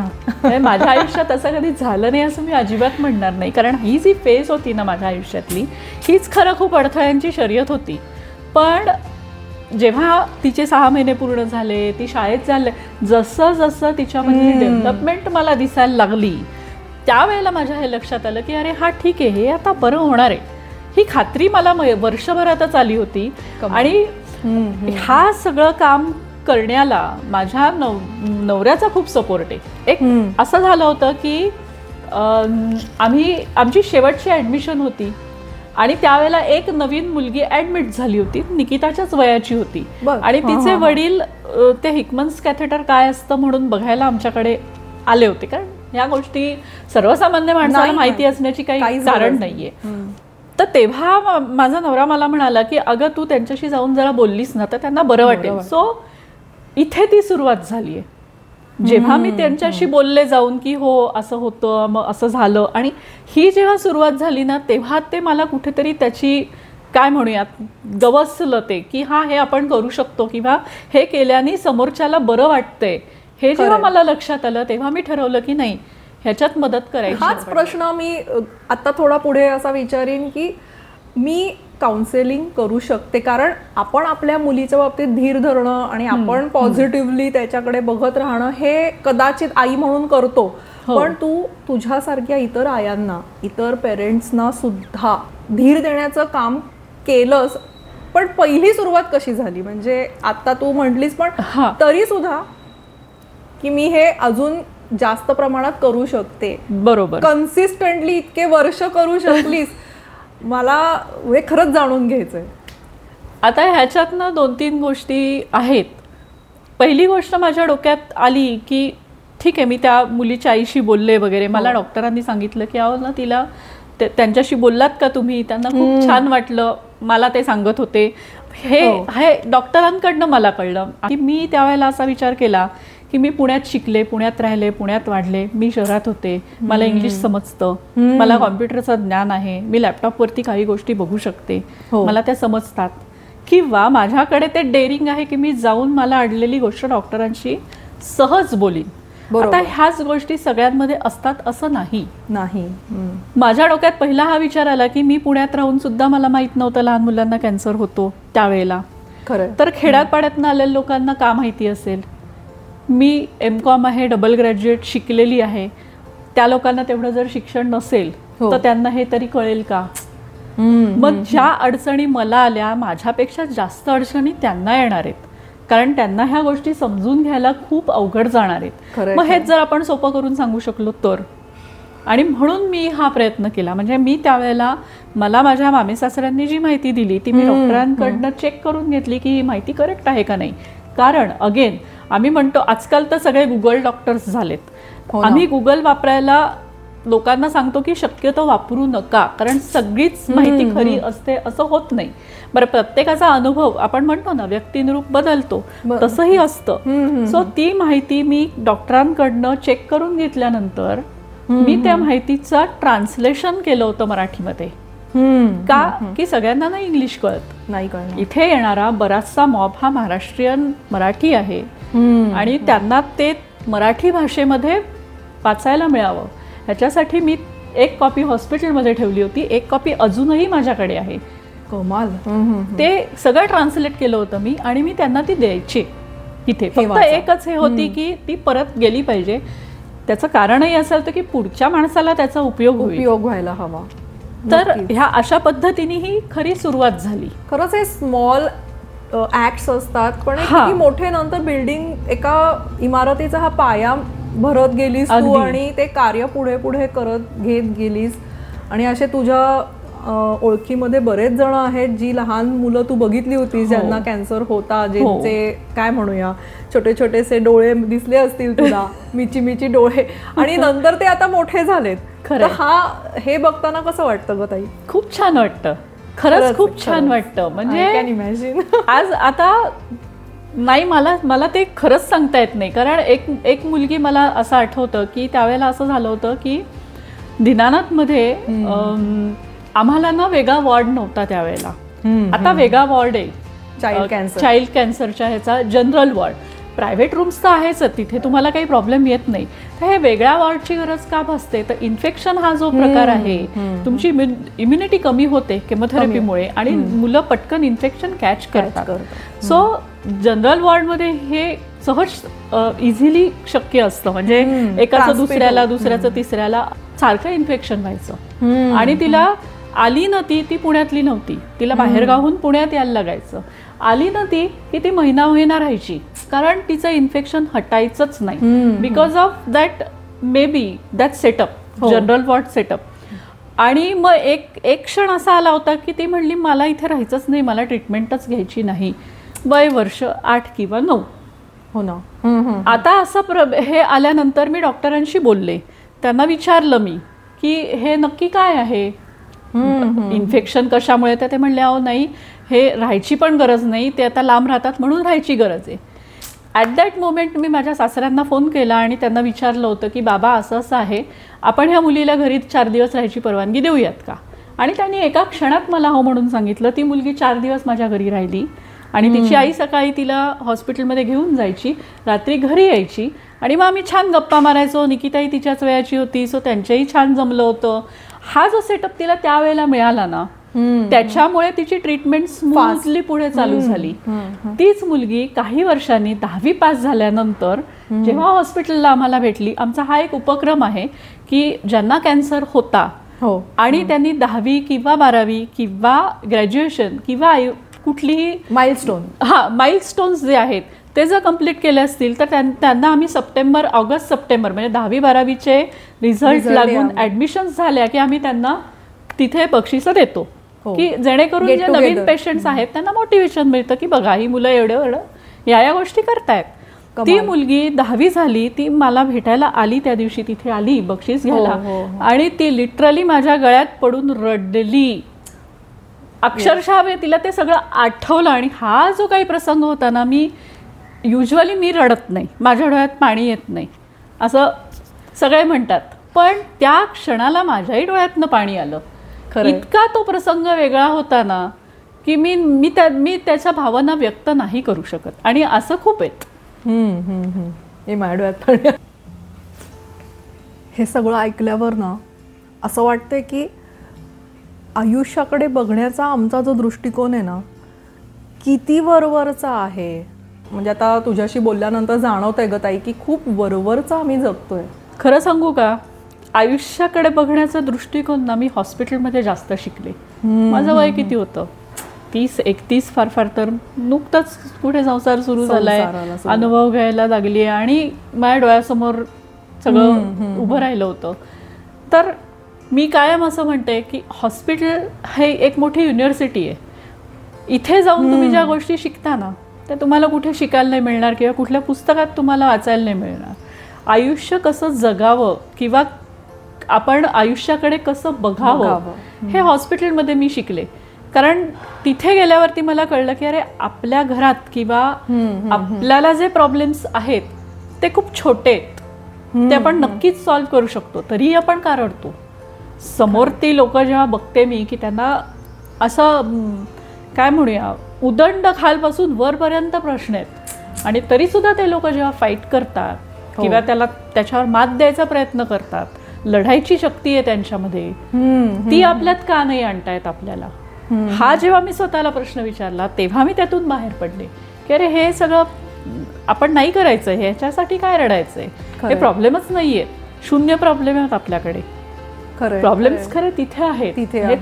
माझ्या आयुष्यात असं कधी झालं नाही असं मी अजिबात म्हणणार नाही, कारण ही जी फेज होती ना माझ्या आयुष्यातली हीच खरं खूप अडथळ्यांची शर्यत होती. पण जेव्हा तिचे 6 महिने पूर्ण झाले, ती शाळेत झाले, जसं जसं तिच्यामधली डेव्हलपमेंट मला दिसायला लागली त्यावेळेला माझ्या हे लक्षात आलं की अरे हा ठीक आहे, हे आता बरं होणार आहे. ही खात्री मला वर्षभरातच आली होती. आणि हा सगळं काम करण्याला माझ्या नवऱ्याचा खूप सपोर्ट आहे. एक असं झालं होतं की आमची शेवटची ऍडमिशन होती आणि त्यावेळेला एक नवीन मुलगी ऍडमिट झाली होती, निकिताच्याच वयाची होती, आणि तिचे वडील ते हिकमन्स कॅथेटर काय असतं म्हणून बघायला आमच्याकडे आले होते. कारण ह्या गोष्टी सर्वसामान्य माणसाला माहिती असण्याची काही कारण नाहीये. तर तेव्हा माझा नवरा मला म्हणाला की अगं तू त्यांच्याशी जाऊन जरा बोललीस ना तर त्यांना बरं वाटेल. सो इथे ती सुरुवात झालीये. जेव्हा मी त्यांच्याशी बोलले जाऊन की हो असं होतं, मग असं झालं, आणि ही जेव्हा सुरुवात झाली ना तेव्हा ते मला कुठेतरी त्याची काय म्हणूयात गवसलं ते की हे आपण करू शकतो किंवा हे केल्याने समोरच्याला बरं वाटतंय, हे जेव्हा मला लक्षात आलं तेव्हा मी ठरवलं की नाही ह्याच्यात मदत करायची. हाच प्रश्न मी आता थोडा पुढे असा विचारीन की मी काउन्सिलिंग करू शकते, कारण आपण आपल्या मुलीच्या बाबतीत धीर धरणं आणि आपण पॉझिटिव्हली त्याच्याकडे बघत राहणं हे कदाचित आई म्हणून करतो, पण तू तुझ्यासारख्या इतर आयांना, इतर पेरेंट्सना सुद्धा धीर देण्याचं काम केलंस. पण पहिली सुरुवात कशी झाली, म्हणजे आता तू म्हटलीस पण तरी सुद्धा की मी हे अजून जास्त प्रमाणात करू शकते, बरोबर, कन्सिस्टंटली इतके वर्ष करू शकलीस, मला हे खरंच जाणून घ्यायचंय. आता ह्याच्यातनं 2-3 गोष्टी आहेत. पहिली गोष्ट माझ्या डोक्यात आली की ठीक आहे, मी त्या मुलीच्या आईशी बोलले वगैरे, मला डॉक्टरांनी सांगितलं की अहो ना तिला त्यांच्याशी बोललात का तुम्ही, त्यांना खूप छान वाटलं, मला ते सांगत होते. हे डॉक्टरांकडनं मला कळलं की मी त्यावेळेला असा विचार केला की मी पुण्यात शिकले, पुण्यात राहिले, पुण्यात वाढले, मी शहरात होते, मला इंग्लिश समजतं, मला कॉम्प्युटरचं ज्ञान आहे, मी लॅपटॉपवरती काही गोष्टी बघू शकते, मला त्या समजतात, किंवा माझ्याकडे ते डेअरिंग आहे की मी जाऊन मला अडलेली गोष्ट डॉक्टरांशी सहज बोलीन. आता ह्याच गोष्टी सगळ्यांमध्ये असतात असं नाही. माझ्या डोक्यात पहिला हा विचार आला की मी पुण्यात राहून सुद्धा मला माहित नव्हतं लहान मुलांना कॅन्सर होतो त्यावेळेला, तर खेड्यापाड्यातनं आलेल्या लोकांना का माहिती असेल. मी MCOM आहे, डबल ग्रॅज्युएट शिकलेली आहे, त्या लोकांना तेवढं जर शिक्षण नसेल तर त्यांना हे तरी कळेल का. मग ज्या अडचणी मला आल्या माझ्यापेक्षा जास्त अडचणी त्यांना येणार आहेत, कारण त्यांना ह्या गोष्टी समजून घ्यायला खूप अवघड जाणार आहेत. मग हेच जर आपण सोपं करून सांगू शकलो तर. आणि म्हणून मी हा प्रयत्न केला. म्हणजे मी त्यावेळेला मला माझ्या मामी सासऱ्यांनी जी माहिती दिली ती मी डॉक्टरांकडनं चेक करून घेतली की ही माहिती करेक्ट आहे का नाही. कारण अगेन आम्ही म्हणतो आजकाल तर सगळे गुगल डॉक्टर्स झालेत, आम्ही गुगल वापरायला लोकांना सांगतो की शक्यतो वापरू नका, कारण सगळीच माहिती खरी असते असं होत नाही. बरं, प्रत्येकाचा अनुभव आपण म्हणतो ना व्यक्तिनिरूप बदलतो, तसंही असतं. सो ती माहिती मी डॉक्टरांकडनं चेक करून घेतल्यानंतर मी त्या माहितीचं ट्रान्सलेशन केलं होतं मराठीमध्ये. का की सगळ्यांना ना इंग्लिश कळत नाही. इथे येणारा बराचसा मॉब हा महाराष्ट्रीयन मराठी आहे आणि त्यांना ते मराठी भाषेमध्ये वाचायला मिळावं ह्याच्यासाठी मी एक कॉपी हॉस्पिटलमध्ये ठेवली होती, एक कॉपी अजूनही माझ्याकडे आहे. कमाल. ते सगळं ट्रान्सलेट केलं होतं मी आणि मी त्यांना ती द्यायची इथे. फक्त एकच हे होती की ती परत गेली पाहिजे. त्याचं कारणही असं होतं की पुढच्या माणसाला त्याचा उपयोग व्हायला हवा. तर ह्या अशा पद्धतीने ही खरी सुरुवात झाली. खरंच हे स्मॉल ऍक्ट्स असतात, पण किती मोठे नंतर बिल्डिंग, एका इमारतीचा हा पाया भरत गेलीस तू आणि ते कार्य पुढे पुढे करत घेत गेलीस. आणि असे तुझ्या ओळखीमध्ये बरेच जण आहेत जी लहान मुलं तू बघितली होती ज्यांना कॅन्सर होता, ज्यांचे काय म्हणूया छोटे छोटेसे डोळे दिसले असतील तुला, मिची मिची डोळे, आणि नंतर ते आता मोठे झालेत. हे बघताना कसं वाटतं ग ताई? खूप छान वाटतं, खरंच खूप छान वाटतं. म्हणजे आज आता नाही, मला ते खरंच सांगता येत नाही. कारण एक मुलगी मला असं आठवतं की त्यावेळेला असं झालं होतं की दीनानाथमध्ये आम्हाला ना वेगळा वॉर्ड नव्हता त्यावेळेला, आता वेगळा वॉर्ड आहे चाइल्ड कॅन्सरच्या ह्याचा, जनरल वॉर्ड. प्रायव्हेट रूम्स तर आहेच, तिथे तुम्हाला काही प्रॉब्लेम येत नाही. तर हे वेगळ्या वॉर्डची गरज का भासते, तर इन्फेक्शन हा जो प्रकार आहे, तुमची इम्युनिटी कमी होते केमोथेरपीमुळे आणि मुलं पटकन इन्फेक्शन कॅच करतात. सो जनरल वॉर्डमध्ये हे सहज इझिली शक्य असतं. म्हणजे एकाचं दुसऱ्याला, दुसऱ्याचं तिसऱ्याला सारखं इन्फेक्शन व्हायचं. आणि तिला आली ना ती पुण्यातली नव्हती, तिला बाहेरगावहून पुण्यात यायला लागायचं. आली ना ती महिना राहायची, कारण तिचं इन्फेक्शन हटायचंच नाही. Because of that may be that setup, general ward setup. आणि मग एक क्षण असा आला होता की ती म्हणली मला इथे राहायचंच नाही, मला ट्रीटमेंटच घ्यायची नाही. वय वर्ष 8 किंवा 9. हो ना. आता असं हे आल्यानंतर मी डॉक्टरांशी बोलले, त्यांना विचारलं मी की हे नक्की काय आहे, इन्फेक्शन कशामुळे. तर ते म्हणले अहो नाही, हे राहायची पण गरज नाही, ते आता लांब राहतात म्हणून राहायची गरज आहे. ॲट दॅट मोमेंट मी माझ्या सासऱ्यांना फोन केला आणि त्यांना विचारलं होतं की बाबा असं असं आहे, आपण ह्या मुलीला घरी 4 दिवस राहायची परवानगी देऊयात का. आणि त्यांनी एका क्षणात मला हो म्हणून सांगितलं. ती मुलगी 4 दिवस माझ्या घरी राहिली आणि तिची आई सकाळी तिला हॉस्पिटलमध्ये घेऊन जायची, रात्री घरी यायची आणि मग आम्ही छान गप्पा मारायचो. निकिताही तिच्याच वयाची होती, सो त्यांच्याही छान जमलं होतं. हा जो सेटअप तिला त्यावेळेला मिळाला ना, त्याच्यामुळे तिची ट्रीटमेंट स्मूथली पुढे चालू झाली. तीच मुलगी काही वर्षांनी 10वी पास झाल्यानंतर जेव्हा हॉस्पिटलला आम्हाला भेटली, आमचा हा एक उपक्रम आहे की ज्यांना कॅन्सर होता आणि त्यांनी 10वी किंवा 12वी किंवा ग्रॅज्युएशन किंवा कुठलीही माइलस्टोन्स जे आहेत ते जर कम्प्लीट केले असतील तर त्यांना आम्ही ऑगस्ट सप्टेंबर म्हणजे 10वी 12वीचे रिझल्ट लागून ऍडमिशन झाल्या की आम्ही त्यांना तिथे बक्षिसं देतो की जेणेकरून जे नवीन पेशंट्स आहेत त्यांना मोटिवेशन मिळतं की बघा ही मुलं एवढं या गोष्टी करतायत. ती मुलगी 10वी झाली, ती मला भेटायला आली, त्या दिवशी तिथे आली बक्षीस घ्यायला आणि ती लिटरली माझ्या गळ्यात पडून रडली. अक्षरशः तिला ते सगळं आठवलं. आणि हा जो काही प्रसंग होता ना, युजली मी रडत नाही, माझ्या डोळ्यात पाणी येत नाही असं सगळे म्हणतात, पण त्या क्षणाला माझ्याही डोळ्यातनं पाणी आलं. इतका तो प्रसंग वेगळा होता ना की मी त्याच्या भावना व्यक्त नाही करू शकत. आणि असं खूप आहेत. हे सगळं ऐकल्यावर ना असं वाटतंय की आयुष्याकडे बघण्याचा आमचा जो दृष्टिकोन आहे ना किती वरवरचा आहे. म्हणजे आता तुझ्याशी बोलल्यानंतर जाणवतंय ग ताई की खूप वरवरचा आम्ही जगतोय. खरं सांगू का, आयुष्याकडे बघण्याचा दृष्टिकोन ना मी हॉस्पिटलमध्ये जास्त शिकले. माझं वय किती होतं, 30-31 फार तर नुकतंच पुढे संसार सुरू झालाय, अनुभव घ्यायला लागली आणि माझ्या डोळ्यासमोर सगळं उभं राहिलं होतं. तर मी कायम असं म्हणते की हॉस्पिटल हे एक मोठी युनिव्हर्सिटी आहे. इथे जाऊन तुम्ही ज्या गोष्टी शिकता ना त्या तुम्हाला कुठे शिकायला नाही मिळणार किंवा कुठल्या पुस्तकात तुम्हाला वाचायला नाही मिळणार. आयुष्य कसं जगावं किंवा आपण आयुष्याकडे कसं बघावं हे हॉस्पिटलमध्ये मी शिकले. कारण तिथे गेल्यावरती मला कळलं की अरे आपल्या घरात किंवा आपल्याला जे प्रॉब्लेम्स आहेत ते खूप छोटे आहेत, ते आपण नक्कीच सॉल्व्ह करू शकतो. तरीही आपण का रडतो. समोर ती लोक जेव्हा बघते मी की त्यांना असं काय म्हणूया उदंड खालपासून वरपर्यंत प्रश्न आहेत आणि तरी सुद्धा ते लोक जेव्हा फाईट करतात किंवा त्याच्यावर मात द्यायचा प्रयत्न करतात, लढायची शक्ती आहे त्यांच्यामध्ये, ती आपल्यात का नाही आणतायत आपल्याला. हा जेव्हा मी स्वतःला प्रश्न विचारला तेव्हा मी त्यातून बाहेर पडले की अरे हे सगळं आपण नाही करायचं, ह्याच्यासाठी काय रडायचंय, हे प्रॉब्लेमच नाहीये, शून्य प्रॉब्लेम आहेत आपल्याकडे. प्रॉब्लेम्स खरे तिथे आहेत,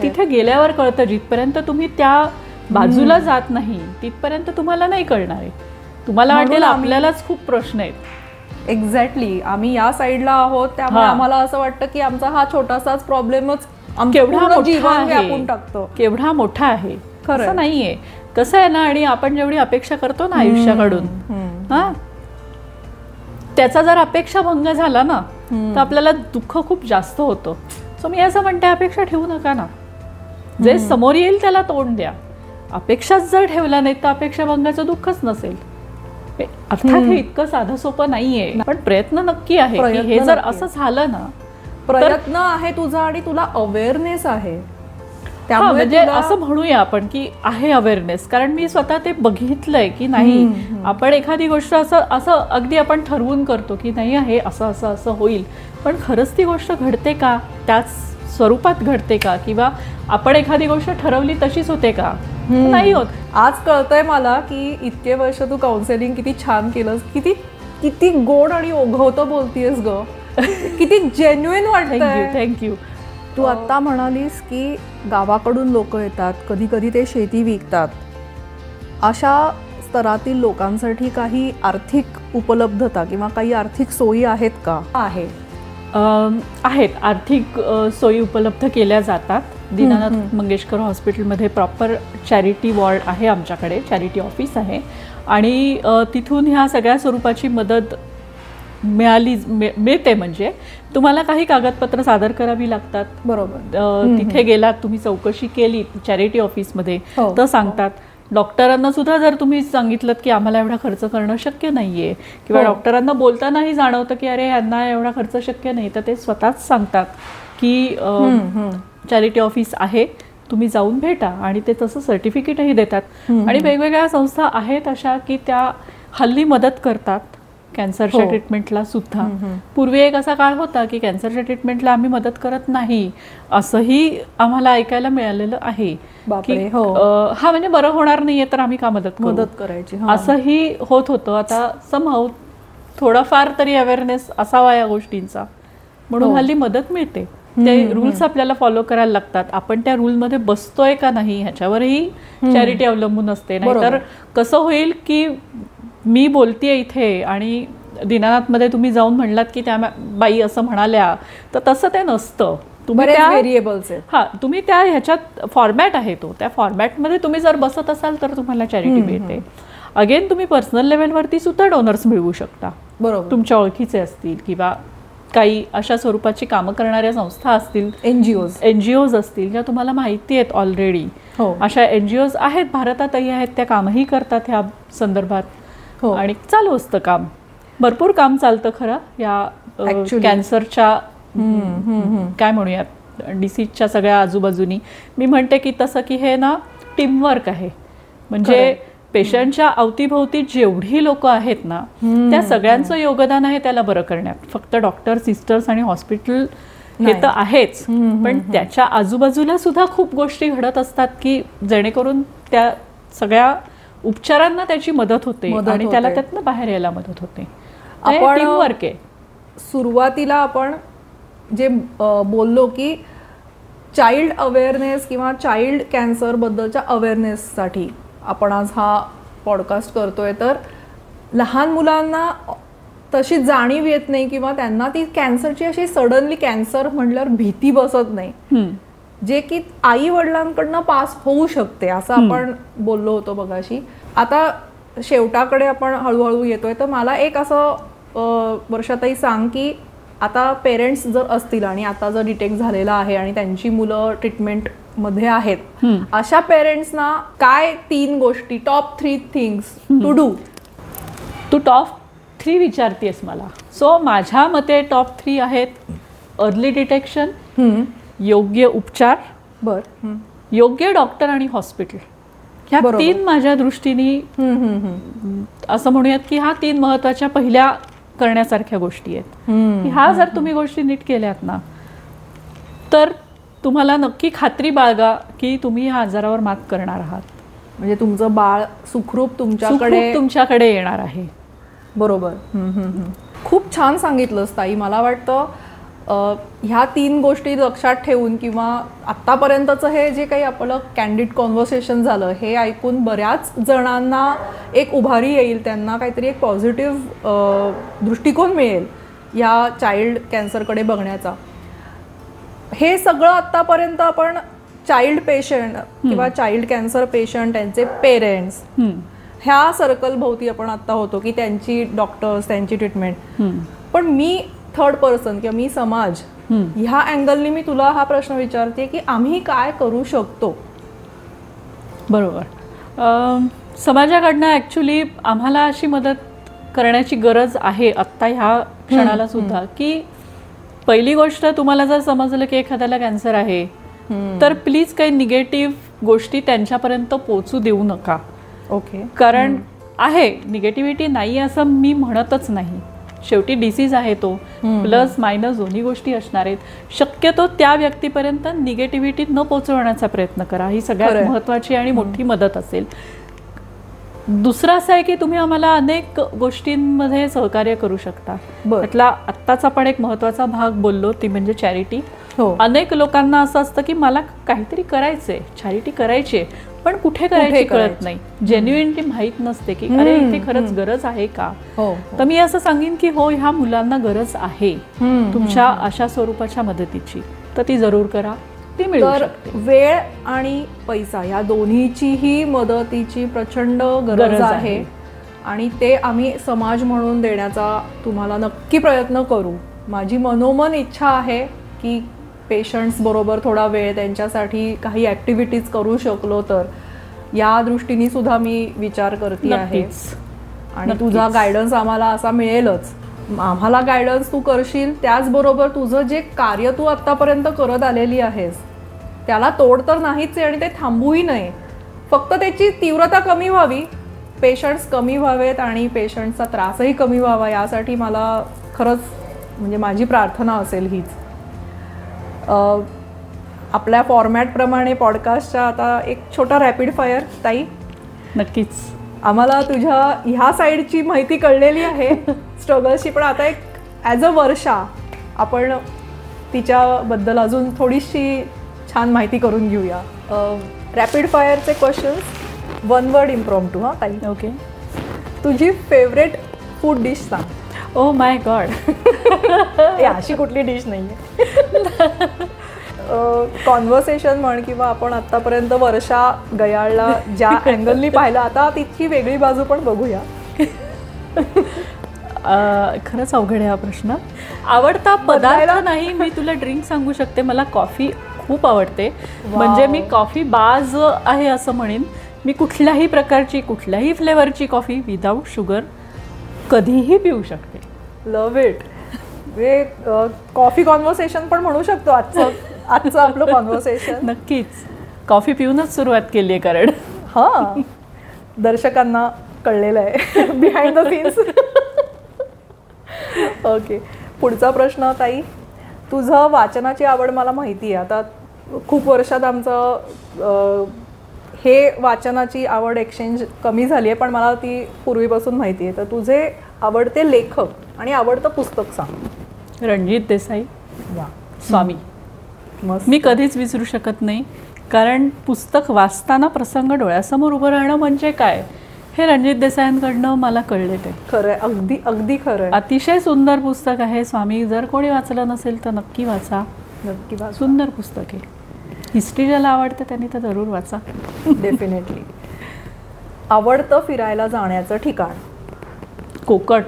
तिथे गेल्यावर कळतं. जिथपर्यंत तुम्ही त्या बाजूला जात नाही तिथपर्यंत तुम्हाला नाही कळणार आहे. तुम्हाला वाटेल आपल्यालाच खूप प्रश्न आहेत. एक्झॅक्टली, आम्ही या साईडला आहोत त्यामुळे आम्हाला असं वाटतं की आमचा हा छोटासाच प्रॉब्लेमच केवढा मोठा आहे. असं नाहीये. कसं आहे ना, आणि आपण जेवढी अपेक्षा करतो ना आयुष्याकडून त्याचा जर अपेक्षा भंग झाला ना तर आपल्याला दुःख खूप जास्त होतं. सो मी असं म्हणते अपेक्षा ठेवू नका ना, जे समोर येईल त्याला तोंड द्या. अपेक्षाच जर ठेवला नाही तर अपेक्षा भंगाचं दुःखच नसेल. अर्थात हे इतकं साधं सोपं नाहीये, पण प्रयत्न नक्की आहे. हे जर असं झालं ना, प्रयत्न आहे तुझा आणि तुला अवेअरनेस आहे. म्हणजे असं म्हणूया आपण की आहे अवेअरनेस. कारण मी स्वतः ते बघितलंय की नाही आपण एखादी गोष्ट असं अगदी आपण ठरवून करतो की नाही आहे असं असं असं होईल, पण खरंच ती गोष्ट घडते का, त्याच स्वरूपात घडते का, किंवा आपण एखादी गोष्ट ठरवली तशीच होते का, नाही होत. आज कळतंय मला की इतके वर्ष तू काउन्सिलिंग किती छान केलंस, किती गोड आणि ओघवतं बोलतीयस ग, किती जेन्युइन वाटतंय. थँक्यू. तू आता म्हणालीस की गावाकडून लोक येतात, कधी कधी ते शेती विकतात. अशा स्तरातील लोकांसाठी काही आर्थिक उपलब्धता किंवा काही आर्थिक सोयी आहेत का? आहेत. आर्थिक सोयी उपलब्ध केल्या जातात. दीनानाथ मंगेशकर हॉस्पिटलमध्ये प्रॉपर चॅरिटी वॉर्ड आहे, आमच्याकडे चॅरिटी ऑफिस आहे आणि तिथून ह्या सगळ्या स्वरूपाची मदत मिळते. म्हणजे तुम्हाला काही कागदपत्र सादर करावी लागतात. बरोबर. तिथे गेलात, तुम्ही चौकशी केली चॅरिटी ऑफिसमध्ये तर सांगतात. डॉक्टरांना सुद्धा जर तुम्ही सांगितलं की आम्हाला एवढा खर्च करणं शक्य नाहीये किंवा डॉक्टरांना बोलतानाही जाणवतं की अरे यांना एवढा खर्च शक्य नाही, तर ते स्वतःच सांगतात की चॅरिटी ऑफिस आहे, तुम्ही जाऊन भेटा, आणि ते तसं सर्टिफिकेटही देतात. आणि वेगवेगळ्या संस्था आहेत अशा की त्या हल्ली मदत करतात कॅन्सरच्या ट्रीटमेंटला सुद्धा. पूर्वी एक असा काळ होता की कॅन्सरच्या ट्रीटमेंटला आम्ही मदत करत नाही असंही आम्हाला ऐकायला मिळालेलं आहे की हा म्हणजे बरं होणार नाहीये तर आम्ही का मदत करायची असंही होत होतं. आता समहाऊ थोडाफार तरी अवेअरनेस असावा या गोष्टींचा, म्हणून हल्ली मदत मिळते. ते रूल्स आपल्याला फॉलो करायला लागतात. आपण त्या रूलमध्ये बसतोय का नाही ह्याच्यावरही चॅरिटी अवलंबून असते. नाहीतर कसं होईल की मी बोलतेय इथे आणि दीनानाथमध्ये तुम्ही जाऊन म्हणलात की त्या बाई असं म्हणाल्या, तर तसं ते नसतं. तुम्ही त्या व्हेरिएबल्स आहेत, तुम्ही त्या ह्याच्यात फॉर्मॅट आहे तो, त्या फॉर्मॅटमध्ये तुम्ही जर बसत असाल तर तुम्हाला चॅरिटी मिळते. अगेन तुम्ही पर्सनल लेवलवरती सुद्धा डोनर्स मिळवू शकता. बरोबर, तुमच्या ओळखीचे असतील किंवा काही अशा स्वरूपाची कामं करणाऱ्या संस्था असतील, एनजीओज असतील ज्या तुम्हाला माहिती आहेत ऑलरेडी. अशा एनजीओज आहेत, भारतातही आहेत, त्या कामही करतात ह्या संदर्भात. आणि चालू असतं काम, भरपूर काम चालतं खरं या कॅन्सरच्या काय म्हणूयात डिसीजच्या सगळ्या आजूबाजूनी. मी म्हणते की तसं की हे ना टीमवर्क आहे. म्हणजे पेशंटच्या अवतीभोवती जेवढी लोक आहेत ना त्या सगळ्यांचं योगदान आहे त्याला बरं करण्यात. फक्त डॉक्टर, सिस्टर्स आणि हॉस्पिटल हे तर आहेच, पण त्याच्या आजूबाजूला सुद्धा खूप गोष्टी घडत असतात की जेणेकरून त्या सगळ्या उपचारांना त्याची मदत होते आणि त्याला त्यातनं बाहेर यायला मदत होते. आपण टीमवर्क आहे. सुरुवातीला आपण जे बोललो की चाइल्ड अवेअरनेस किंवा चाइल्ड कॅन्सर बद्दलच्या अवेअरनेससाठी आपण आज हा पॉडकास्ट करतोय, तर लहान मुलांना तशी जाणीव येत नाही किंवा त्यांना ती कॅन्सरची अशी सडनली कॅन्सर म्हटल्यावर भीती बसत नाही, जे की आई वडिलांकडनं पास होऊ शकते असं आपण बोललो होतो बघाशी. आता शेवटाकडे आपण हळूहळू येतोय, तर मला एक असं वर्षाताई सांग की आता पेरेंट्स जर असतील आणि आता जर डिटेक्ट झालेला आहे आणि त्यांची मुलं ट्रीटमेंट मध्ये आहेत, अशा पेरेंट्सना काय 3 गोष्टी, टॉप 3 थिंग्स टू डू? तू टॉप 3 विचारतेस मला. सो माझ्या मते टॉप 3 आहेत: अर्ली डिटेक्शन, योग्य उपचार, योग्य डॉक्टर आणि हॉस्पिटल. ह्या 3 माझ्या दृष्टीने असं म्हणूयात की ह्या 3 महत्वाच्या पहिल्या करण्यासारख्या गोष्टी आहेत. ह्या जर तुम्ही गोष्टी नीट केल्यात ना तर तुम्हाला नक्की खात्री बाळगा की तुम्ही ह्या आजारावर मात करणार आहात. म्हणजे तुमचं बाळ सुखरूप तुमच्याकडे येणार आहे. बरोबर. खूप छान सांगितलंस ताई. मला वाटतं ह्या 3 गोष्टी लक्षात ठेवून किंवा आत्तापर्यंतचं हे जे काही आपलं कॅन्डिड कॉन्व्हर्सेशन झालं हे ऐकून बऱ्याच जणांना एक उभारी येईल, त्यांना काहीतरी एक पॉझिटिव्ह दृष्टिकोन मिळेल या चाइल्ड कॅन्सरकडे बघण्याचा. हे सगळं आत्तापर्यंत आपण चाइल्ड पेशंट किंवा चाइल्ड कॅन्सर पेशंट, त्यांचे पेरेंट्स, ह्या सर्कल भोवती आपण आता होतो की त्यांची डॉक्टर्स, त्यांची ट्रीटमेंट. पण मी थर्ड पर्सन किंवा मी समाज, ह्या अँगलनी मी तुला हा प्रश्न विचारते की आम्ही काय करू शकतो? बरोबर. समाजाकडनं ॲक्च्युली आम्हाला अशी मदत करण्याची गरज आहे आत्ता ह्या क्षणाला सुद्धा. की पहिली गोष्ट, तुम्हाला जर समजलं की एखाद्याला कॅन्सर आहे तर प्लीज काही निगेटिव्ह गोष्टी त्यांच्यापर्यंत पोहोचू देऊ नका. ओके. कारण आहे निगेटिव्हिटी नाही असं मी म्हणतच नाही. शेवटी डिसीज आहे तो, प्लस मायनस दोन्ही गोष्टी असणार आहेत. शक्यतो त्या व्यक्तीपर्यंत निगेटिव्हिटी न पोहोचवण्याचा प्रयत्न करा. ही सगळ्यात महत्वाची आणि मोठी मदत असेल. दुसरं असं आहे की तुम्ही आम्हाला अनेक गोष्टींमध्ये सहकार्य करू शकता. त्यातला आत्ताचा पण एक महत्वाचा भाग बोललो ती म्हणजे चॅरिटी. अनेक लोकांना असं असतं की मला काहीतरी करायचंय, चॅरिटी करायची, पण कुठे करायची कळत नाही, जेन्युइनली माहीत नसते की अरे इथे खरंच गरज आहे का. तर मी असं सांगेन की हो, ह्या मुलांना गरज आहे तुमच्या अशा स्वरूपाच्या मदतीची, तर ती जरूर करा. तर वेळ आणि पैसा या दोन्हीचीही मदतीची प्रचंड गरज आहे आणि ते आम्ही समाज म्हणून देण्याचा तुम्हाला नक्की प्रयत्न करू. माझी मनोमन इच्छा आहे की पेशंट्स बरोबर थोडा वेळ त्यांच्यासाठी काही ॲक्टिव्हिटीज करू शकलो तर या दृष्टीने सुद्धा मी विचार करते आहे. आणि तुझा गायडन्स आम्हाला असा मिळेलच. आम्हाला गायडन्स तू करशील, त्याचबरोबर तुझं जे कार्य तू आत्तापर्यंत करत आलेली आहेस त्याला तोड तर नाहीच आहे आणि ते थांबूही नये, फक्त त्याची तीव्रता कमी व्हावी, पेशंट्स कमी व्हावेत आणि पेशंटचा त्रासही कमी व्हावा, यासाठी मला खरंच म्हणजे माझी प्रार्थना असेल हीच. आपल्या फॉर्मॅटप्रमाणे पॉडकास्टच्या आता एक छोटा रॅपिड फायर. ताई, नक्कीच. आम्हाला तुझ्या ह्या साईडची माहिती कळलेली आहे स्ट्रगल्सची, पण आता एक ॲज अ वर्षा आपण तिच्याबद्दल अजून थोडीशी छान माहिती करून घेऊया. रॅपिड फायरचे क्वेश्चन्स, 1 word इम्प्रॉम्प्टू. हां ताई, ओके. तुझी फेवरेट फूड डिश सांग. Oh my god. अशी कुठली डिश नाही आहे. कॉन्व्हर्सेशन म्हण किंवा आपण आतापर्यंत वर्षा गयाळला ज्या अँगलनी पाहिलं, आता तितकी वेगळी बाजू पण बघूया. खरंच अवघड आहे हा प्रश्न. आवडता पदार्थ नाही, मी तुला ड्रिंक सांगू शकते. मला कॉफी खूप आवडते. म्हणजे मी कॉफी बाज आहे असं म्हणेन. मी कुठल्याही प्रकारची, कुठल्याही फ्लेवरची कॉफी विदाऊट शुगर कधीही पिऊ शकते. Love it. म्हणजे कॉफी कॉन्व्हर्सेशन पण म्हणू शकतो आजचं आपलं कॉन्व्हर्सेशन. नक्कीच. कॉफी पिऊनच सुरुवात केली आहे, कारण हां, दर्शकांना कळलेलं आहे बिहाइंड द सीन्स. ओके, पुढचा प्रश्न ताई. तुझं वाचनाची आवड मला माहिती आहे. आता खूप वर्षात आमचं हे वाचनाची आवड एक्सचेंज कमी झाली आहे, पण मला ती पूर्वीपासून माहिती आहे. तर तुझे आवडते लेखक आणि आवडतं पुस्तक सांग. रणजित देसाई. वा, स्वामी. मी कधीच विसरू शकत नाही, कारण पुस्तक वाचताना प्रसंग डोळ्यासमोर उभं राहणं म्हणजे काय हे रणजित देसाईंकडनं मला कळलेलं आहे. खरं आहे, अगदी अगदी खरं आहे. अतिशय सुंदर पुस्तक आहे स्वामी. जर कोणी वाचलं नसेल तर नक्की वाचा. नक्की वाचा. सुंदर पुस्तक आहे. हिस्ट्री ज्याला आवडते त्यांनी तर जरूर वाचा. डेफिनेटली. आवडतं फिरायला जाण्याचं ठिकाण. कोकण.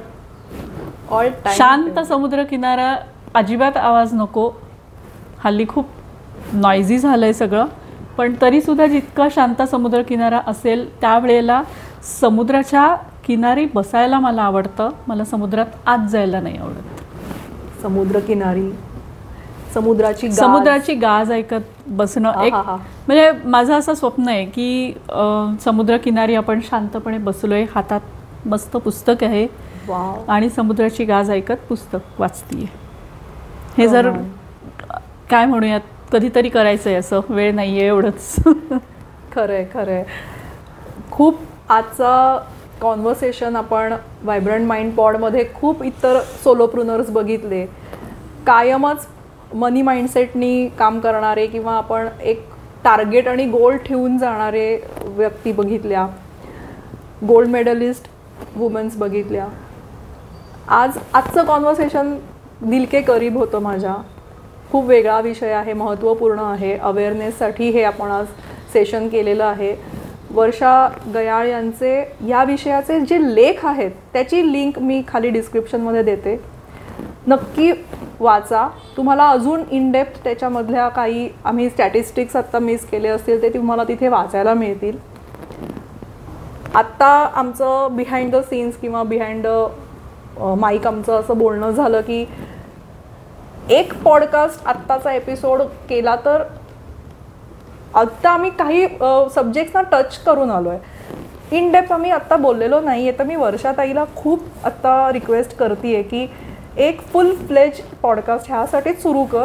All time. शांत समुद्रकिनारा, अजिबात आवाज नको. हल्ली खूप नॉइझी झालं आहे सगळं, पण तरीसुद्धा जितका शांत समुद्रकिनारा असेल त्यावेळेला समुद्राच्या किनारी बसायला मला आवडतं. मला समुद्रात आत जायला नाही आवडत. समुद्रकिनारी, समुद्राची गाज ऐकत बसणं एक म्हणजे माझं असं स्वप्न आहे की समुद्रकिनारी आपण शांतपणे बसलोय, हातात मस्त पुस्तक आहे आणि समुद्राची गाज ऐकत पुस्तक वाचतीये. हे जर काय म्हणूयात कधीतरी करायचंय, असं वेळ नाहीये एवढंच. खरंय खरंय. खूप आजचा कॉन्व्हर्सेशन आपण व्हायब्रंट माइंड पॉडमध्ये खूप इतर सोलोप्रुनर्स बघितले, कायमच मनी माइंडसेटनी काम करणारे किंवा आपण एक टार्गेट आणि गोल ठेवून जाणारे व्यक्ती बघितल्या, गोल्ड मेडलिस्ट वुमन्स बघितल्या. आजचं कॉन्व्हर्सेशन दिल के करीब होतं माझ्या. खूप वेगळा विषय आहे, महत्त्वपूर्ण आहे. अवेअरनेससाठी हे आपण आज सेशन केलेलं आहे. वर्षा गयाळ यांचे या विषयाचे जे लेख आहेत त्याची लिंक मी खाली डिस्क्रिप्शनमध्ये देते, नक्की वाचा. तुम्हाला अजून इन डेप्थ त्याच्यामधल्या काही आम्ही स्टॅटिस्टिक्स आत्ता मिस केले असतील ते तुम्हाला तिथे वाचायला मिळतील. आत्ता आमचं बिहाइंड द सीन्स किंवा बिहाइंड द माईक आमचं असं बोलणं झालं की एक पॉडकास्ट आत्ताचा एपिसोड केला तर आत्ता आम्ही काही सब्जेक्ट्सना टच करून आलो आहे. इन डेप्थ आम्ही आत्ता बोललेलो नाही आहे. तर मी वर्षाताईला खूप आत्ता रिक्वेस्ट करते आहे की एक फुल फ्लेज पॉडकास्ट ह्यासाठीच सुरू कर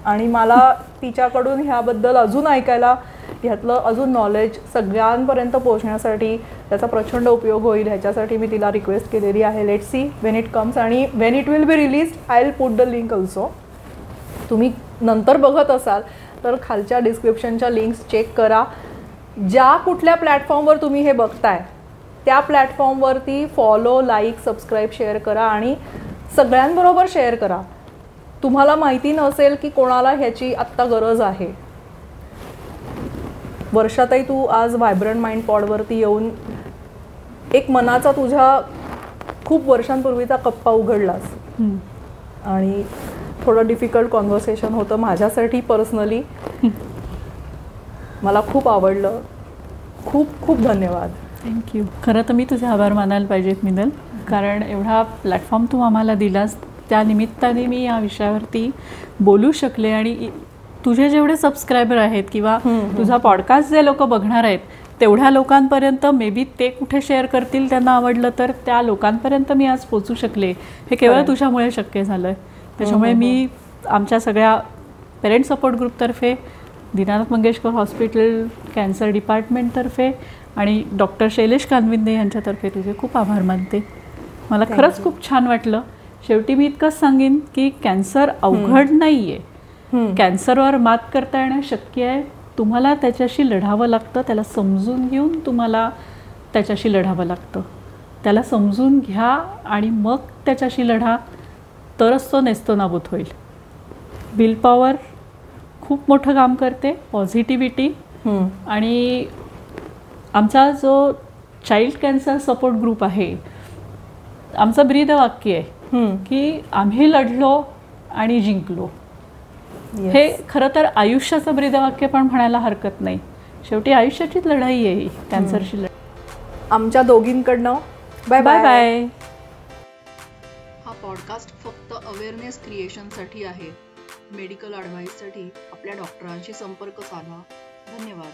आणि मला तिच्याकडून ह्याबद्दल अजून ऐकायला, ह्यातलं अजून नॉलेज सगळ्यांपर्यंत पोहोचण्यासाठी त्याचा प्रचंड उपयोग होईल ह्याच्यासाठी मी तिला रिक्वेस्ट केलेली आहे. Let see when it comes आणि when it will be release I will put the link also. तुम्ही नंतर बघत असाल तर खालच्या डिस्क्रिप्शनच्या लिंक्स चेक करा. ज्या कुठल्या प्लॅटफॉर्मवर तुम्ही हे बघताय त्या प्लॅटफॉर्मवरती फॉलो, लाईक, सबस्क्राईब, शेअर करा आणि सगळ्यांबरोबर शेअर करा. तुम्हाला माहिती नसेल की कोणाला ह्याची आत्ता गरज आहे. वर्षाताई, तू आज व्हायब्रंट माइंड पॉडवरती येऊन एक मनाचा तुझ्या खूप वर्षांपूर्वीचा कप्पा उघडलास आणि थोडं डिफिकल्ट कॉन्व्हर्सेशन होतं माझ्यासाठी पर्सनली. मला खूप आवडलं. खूप खूप धन्यवाद. थँक्यू. खरं तर मी तुझे आभार मानायला पाहिजेत मिनल, कारण एवढा प्लॅटफॉर्म तू आम्हाला दिलास, त्या निमित्ताने मी या विषयावरती बोलू शकले आणि तुझे जेवढे सबस्क्रायबर आहेत किंवा तुझा पॉडकास्ट जे लोक बघणार आहेत तेवढ्या लोकांपर्यंत मे बी ते कुठे शेअर करतील, त्यांना आवडलं तर त्या लोकांपर्यंत मी आज पोचू शकले, हे केवळ तुझ्यामुळे शक्य झालंय. त्याच्यामुळे मी आमच्या सगळ्या पेरेंट सपोर्ट ग्रुपतर्फे, दीनानाथ मंगेशकर हॉस्पिटल कॅन्सर डिपार्टमेंटतर्फे आणि डॉक्टर शैलेश कानविंदे यांच्यातर्फे तुझे खूप आभार मानते. मला खरंच खूप छान वाटलं. शेवटी मी इतकंच सांगेन की कॅन्सर अवघड नाही आहे. कॅन्सरवर मात करता येणं शक्य आहे. तुम्हाला त्याच्याशी लढावं लागतं. त्याला समजून घेऊन तुम्हाला त्याच्याशी लढावं लागतं. त्याला समजून घ्या आणि मग त्याच्याशी लढा, तरच तो नेस्तनाबूत होईल. विल पॉवर खूप मोठं काम करते, पॉझिटिव्हिटी. आणि आमचा जो चाइल्ड कॅन्सर सपोर्ट ग्रुप आहे, आमचं ब्रीदवाक्य आहे की आम्ही लढलो आणि जिंकलो. हे खरं तर आयुष्याचं ब्रीदवाक्य पण म्हणायला हरकत नाही. शेवटी आयुष्याचीच लढाई आहे ही, कॅन्सरची लढाई. आमच्या दोघींकडनं बाय बाय बाय. हा पॉडकास्ट फक्त अवेअरनेस क्रिएशनसाठी आहे. मेडिकल ॲडव्हाइससाठी आपल्या डॉक्टरांशी संपर्क साधा. धन्यवाद.